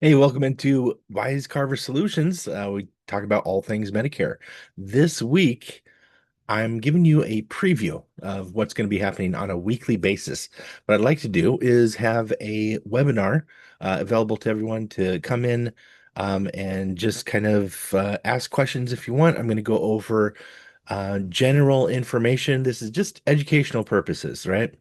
Hey, welcome into Wisecarver Solutions. We talk about all things Medicare. This week, I'm giving you a preview of what's going to be happening on a weekly basis. What I'd like to do is have a webinar available to everyone to come in and just kind of ask questions if you want. I'm going to go over general information. This is just educational purposes, right?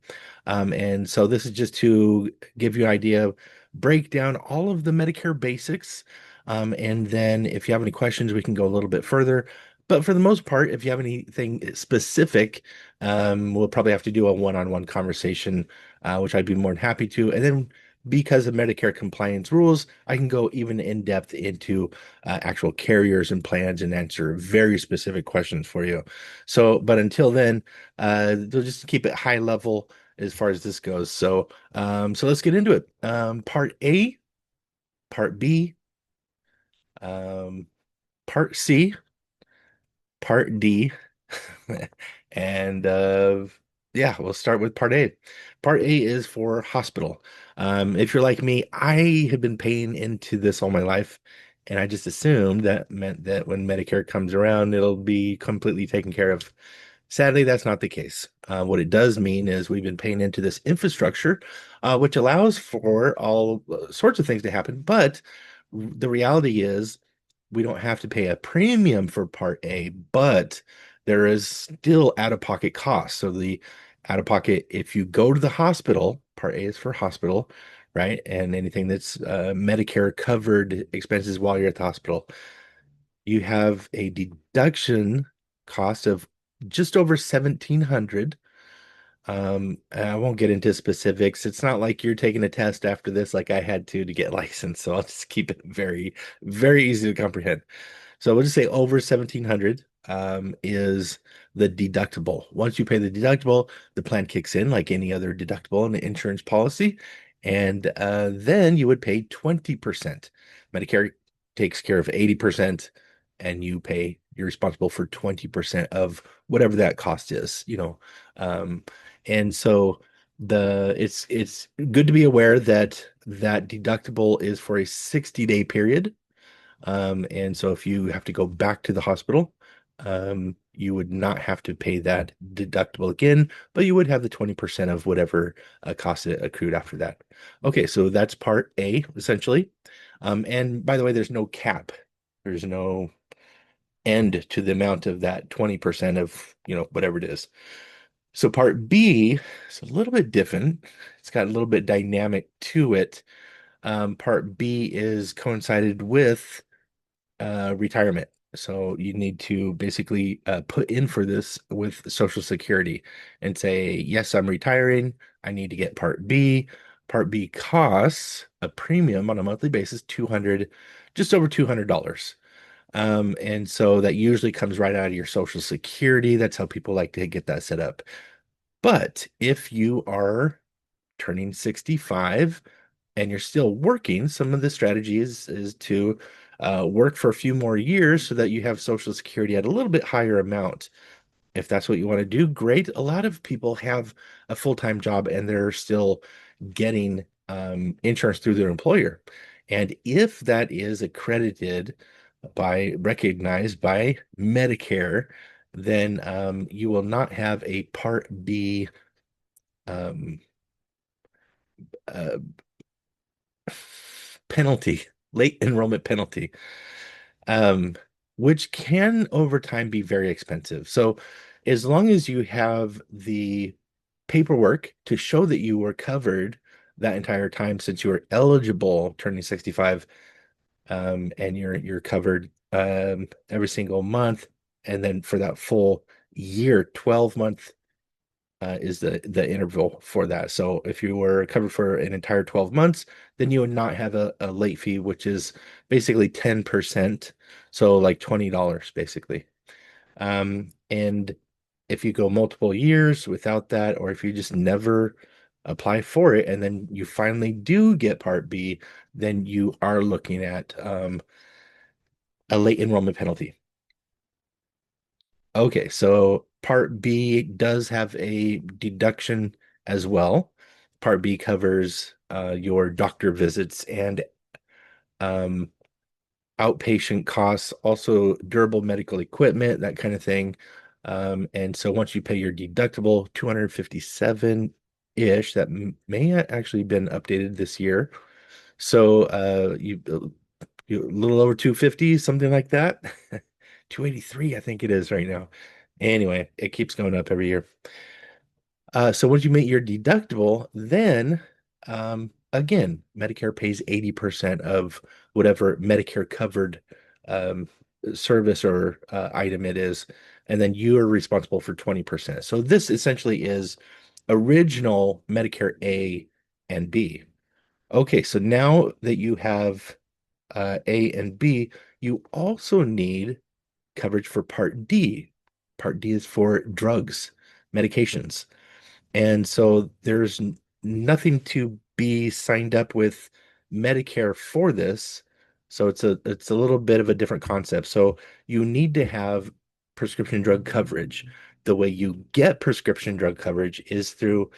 And so this is just to give you an idea, break down all of the Medicare basics. And then if you have any questions, we can go a little bit further. But for the most part, if you have anything specific, we'll probably have to do a one-on-one conversation, which I'd be more than happy to. And then because of Medicare compliance rules, I can go even in depth into actual carriers and plans and answer very specific questions for you. So, but until then, they'll just keep it high level as far as this goes. So let's get into it. Part A, Part B, um, Part C, Part D, and yeah, we'll start with Part A. Part A is for hospital. If you're like me, I have been paying into this all my life, and I just assumed that meant that when Medicare comes around, it'll be completely taken care of. Sadly, that's not the case. What it does mean is we've been paying into this infrastructure, which allows for all sorts of things to happen. But the reality is we don't have to pay a premium for Part A, but there is still out-of-pocket costs. So the out-of-pocket, if you go to the hospital, Part A is for hospital, right? And anything that's Medicare covered expenses while you're at the hospital, you have a deduction cost of just over 1,700. And I won't get into specifics. It's not like you're taking a test after this, like I had to get licensed. So I'll just keep it very, very easy to comprehend. So we'll just say over 1,700 is the deductible. Once you pay the deductible, the plan kicks in like any other deductible in the insurance policy. And then you would pay 20%. Medicare takes care of 80%, and you're responsible for 20% of whatever that cost is, you know. And so it's good to be aware that that deductible is for a 60-day period. And so if you have to go back to the hospital, you would not have to pay that deductible again, but you would have the 20% of whatever cost it accrued after that. Okay, so that's part A, essentially. And by the way, there's no cap. There's no end to the amount of that 20% of, whatever it is. So part B is a little bit different. It's got a little bit dynamic to it. Part B is coincided with retirement. So you need to basically put in for this with Social Security and say, yes, I'm retiring. I need to get Part B. Part B costs a premium on a monthly basis, just over $200. And so that usually comes right out of your Social Security. That's how people like to get that set up. But if you are turning 65 and you're still working, some of the strategy is to work for a few more years so that you have Social Security at a little bit higher amount. If that's what you want to do, great. A lot of people have a full-time job and they're still getting insurance through their employer. And if that is recognized by Medicare, then you will not have a Part B um, uh, penalty, late enrollment penalty, um, which can over time be very expensive. So, as long as you have the paperwork to show that you were covered that entire time since you were eligible turning 65, and you're covered every single month, and then for that full year, 12-month is the interval for that. So if you were covered for an entire 12 months, then you would not have a late fee, which is basically 10%. So like $20 basically. And if you go multiple years without that, or if you just never apply for it and then you finally do get Part B, then you are looking at a late enrollment penalty. Okay, so Part B does have a deduction as well. Part B covers your doctor visits and um, outpatient costs, also durable medical equipment, that kind of thing. And so once you pay your deductible, 257-ish, that may have actually been updated this year. So you a little over 250, something like that. 283, I think it is right now. Anyway, it keeps going up every year. So once you make your deductible, then again, Medicare pays 80% of whatever Medicare covered um, service or item it is, and then you are responsible for 20%. So this essentially is original Medicare A and B. Okay, so now that you have A and B, you also need coverage for Part D. Part D is for drugs, medications. And so there's nothing to be signed up with Medicare for this. So it's a little bit of a different concept. So you need to have prescription drug coverage. The way you get prescription drug coverage is through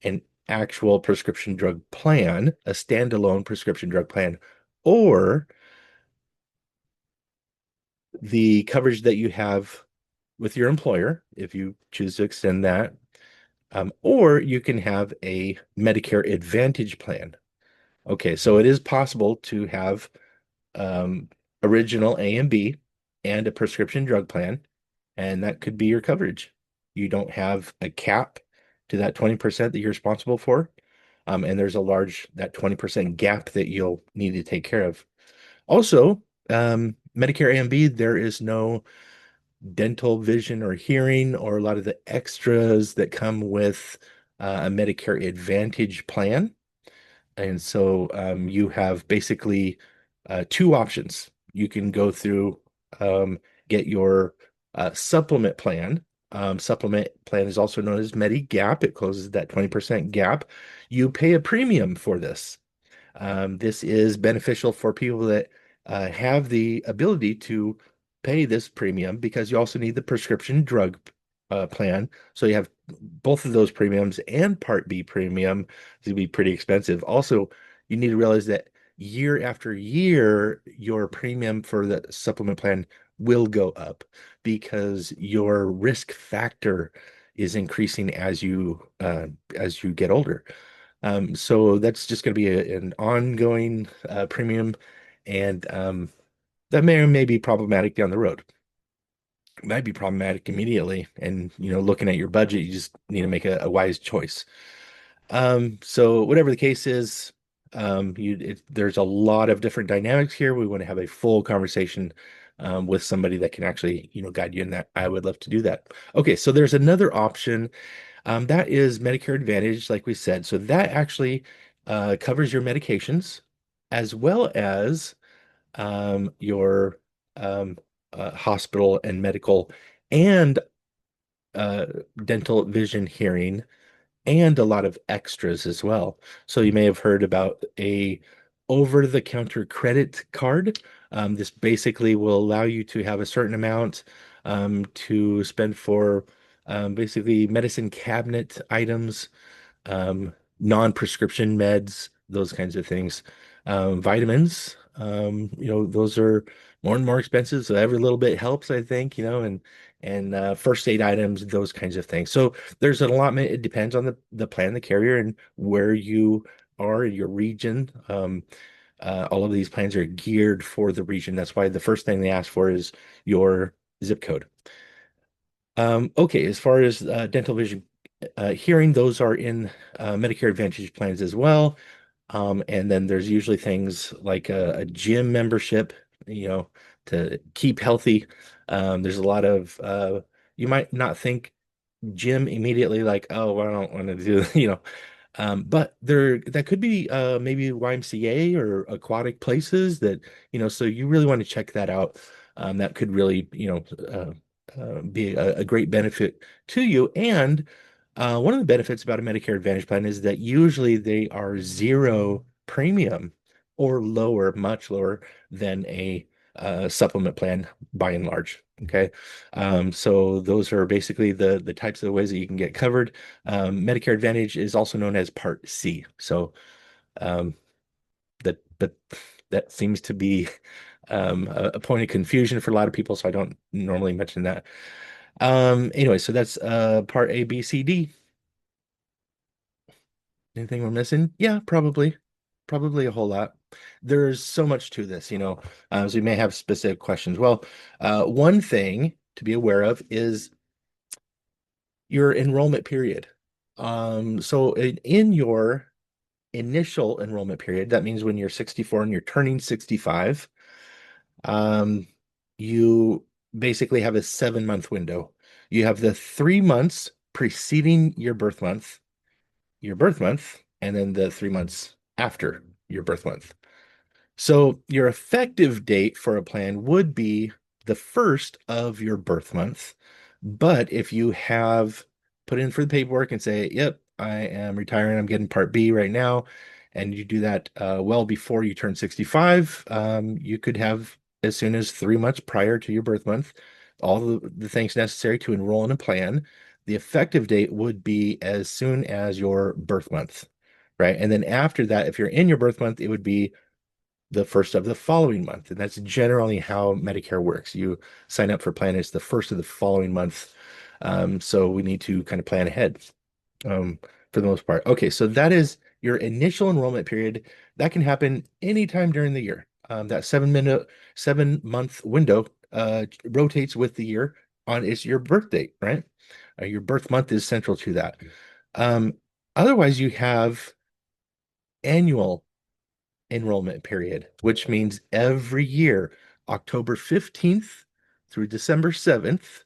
an actual prescription drug plan, a standalone prescription drug plan, or the coverage that you have with your employer, if you choose to extend that. Or you can have a Medicare Advantage plan. Okay, so it is possible to have um, original A and B and a prescription drug plan, and that could be your coverage. You don't have a cap to that 20% that you're responsible for. And there's a large, that 20% gap that you'll need to take care of. Also, Medicare A and B, there is no dental, vision, or hearing, or a lot of the extras that come with a Medicare Advantage plan. And so you have basically two options. You can go through, get your supplement plan. Supplement plan is also known as Medigap. It closes that 20% gap. You pay a premium for this. This is beneficial for people that have the ability to pay this premium because you also need the prescription drug plan. So you have both of those premiums and Part B premium to be pretty expensive. Also, you need to realize that year after year, your premium for the supplement plan will go up because your risk factor is increasing as you get older. So that's just going to be an ongoing premium, and that may or may be problematic down the road. It might be problematic immediately, and looking at your budget, you just need to make a wise choice. So whatever the case is, there's a lot of different dynamics here. We want to have a full conversation with somebody that can actually, guide you in that. I would love to do that. Okay, so there's another option that is Medicare Advantage, like we said. So that actually covers your medications as well as your hospital and medical and uh, dental, vision, hearing, and a lot of extras as well. So you may have heard about a over-the-counter credit card. This basically will allow you to have a certain amount to spend for basically medicine cabinet items, non-prescription meds, those kinds of things. Vitamins, those are more and more expensive, so every little bit helps, I think, and first aid items, those kinds of things. So there's an allotment. It depends on the plan, the carrier, and where you are in your region. All of these plans are geared for the region. That's why the first thing they ask for is your zip code. Okay, as far as dental vision hearing, those are in Medicare Advantage plans as well. And then there's usually things like a gym membership, you know, to keep healthy. There's a lot of you might not think gym immediately like, oh, well, I don't want to do, but there that could be maybe YMCA or aquatic places that, so you really want to check that out. That could really, be a great benefit to you. And one of the benefits about a Medicare Advantage plan is that usually they are zero premium or lower, much lower than a supplement plan by and large. Okay. So those are basically the types of ways that you can get covered. Medicare Advantage is also known as Part C. So um, that, but That seems to be a point of confusion for a lot of people, so I don't normally mention that. Anyway, so that's part A, B, C, D. Anything we're missing? Yeah, probably. Probably a whole lot. There's so much to this, so we may have specific questions. Well, one thing to be aware of is your enrollment period. So in your initial enrollment period, that means when you're 64 and you're turning 65, um, you basically have a 7 month window. You have the 3 months preceding your birth month, and then the 3 months after your birth month. So your effective date for a plan would be the first of your birth month. But if you have put in for the paperwork and say, yep, I am retiring, I'm getting Part B right now, and you do that well before you turn 65, you could have as soon as 3 months prior to your birth month all the things necessary to enroll in a plan. The effective date would be as soon as your birth month, right? And then after that, if you're in your birth month, it would be the first of the following month. And that's generally how Medicare works. You sign up for plan, it's the first of the following month. So we need to kind of plan ahead for the most part. Okay, so that is your initial enrollment period. That can happen anytime during the year. That 7 month window rotates with the year on it's your birth date, right? Your birth month is central to that. Um, Otherwise, you have annual enrollment period, which means every year, October 15th through December 7th,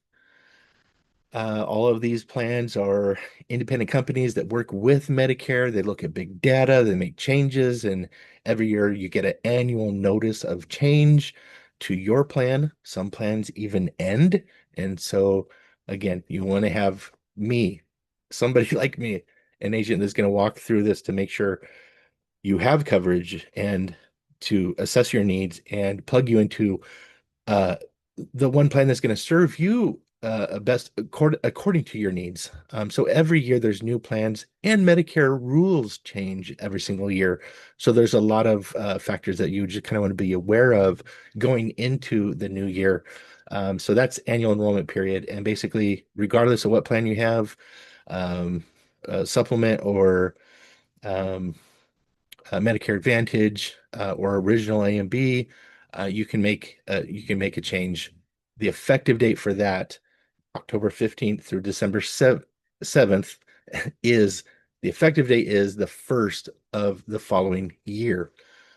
all of these plans are independent companies that work with Medicare. They look at big data, they make changes, and every year you get an annual notice of change to your plan. Some plans even end. And so, again, you want to have me, somebody like me, an agent that's going to walk through this to make sure you have coverage and to assess your needs and plug you into uh, the one plan that's going to serve you best according to your needs. So every year there's new plans and Medicare rules change every single year. So there's a lot of factors that you just kind of want to be aware of going into the new year. So that's annual enrollment period. And basically, regardless of what plan you have, supplement or um, Medicare Advantage or original A and B, you can make a change. The effective date for that, October 15th through December 7th, is the effective date is the first of the following year.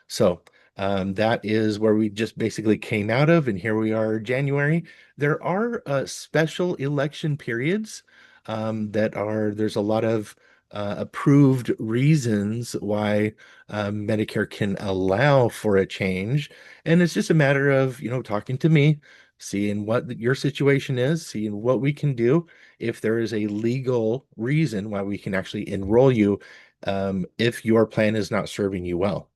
So that is where we just basically came out of, and here we are, January. There are special election periods there's a lot of approved reasons why Medicare can allow for a change. And it's just a matter of, talking to me, seeing what your situation is, seeing what we can do, if there is a legal reason why we can actually enroll you if your plan is not serving you well.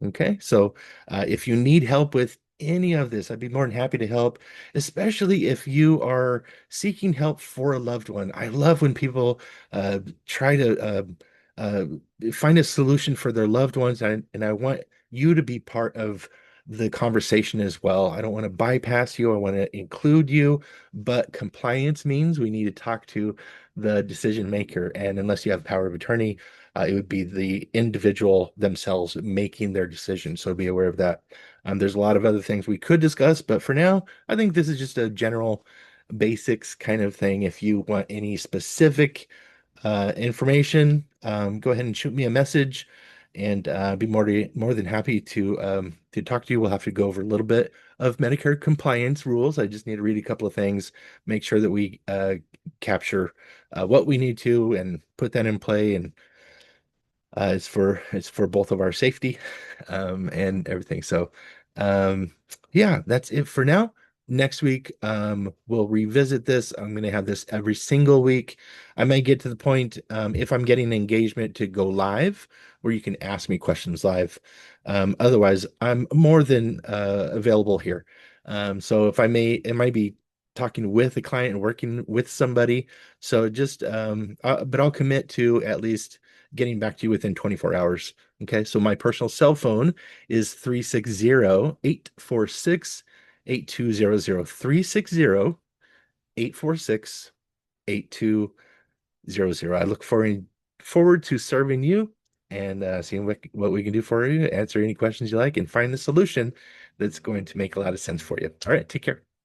Okay, so if you need help with any of this, I'd be more than happy to help, especially if you are seeking help for a loved one. I love when people try to uh, find a solution for their loved ones, and I want you to be part of the conversation as well. I don't want to bypass you, I want to include you, but compliance means we need to talk to the decision maker. And unless you have power of attorney, it would be the individual themselves making their decision. So be aware of that. There's a lot of other things we could discuss, but for now, I think this is just a general basics kind of thing. If you want any specific information, go ahead and shoot me a message, and be more than happy to talk to you. We'll have to go over a little bit of Medicare compliance rules. I just need to read a couple of things, make sure that we capture what we need to, and put that in play. And it's for both of our safety and everything. So yeah, that's it for now. Next week, we'll revisit this. I'm going to have this every single week. I may get to the point, if I'm getting engagement, to go live where you can ask me questions live. Otherwise, I'm more than available here. So if it might be talking with a client and working with somebody. So just, but I'll commit to at least getting back to you within 24 hours. Okay, so my personal cell phone is 360-846-8200. 360-846-8200. I look forward to serving you and seeing what we can do for you, answer any questions you like, and find the solution that's going to make a lot of sense for you. All right, take care.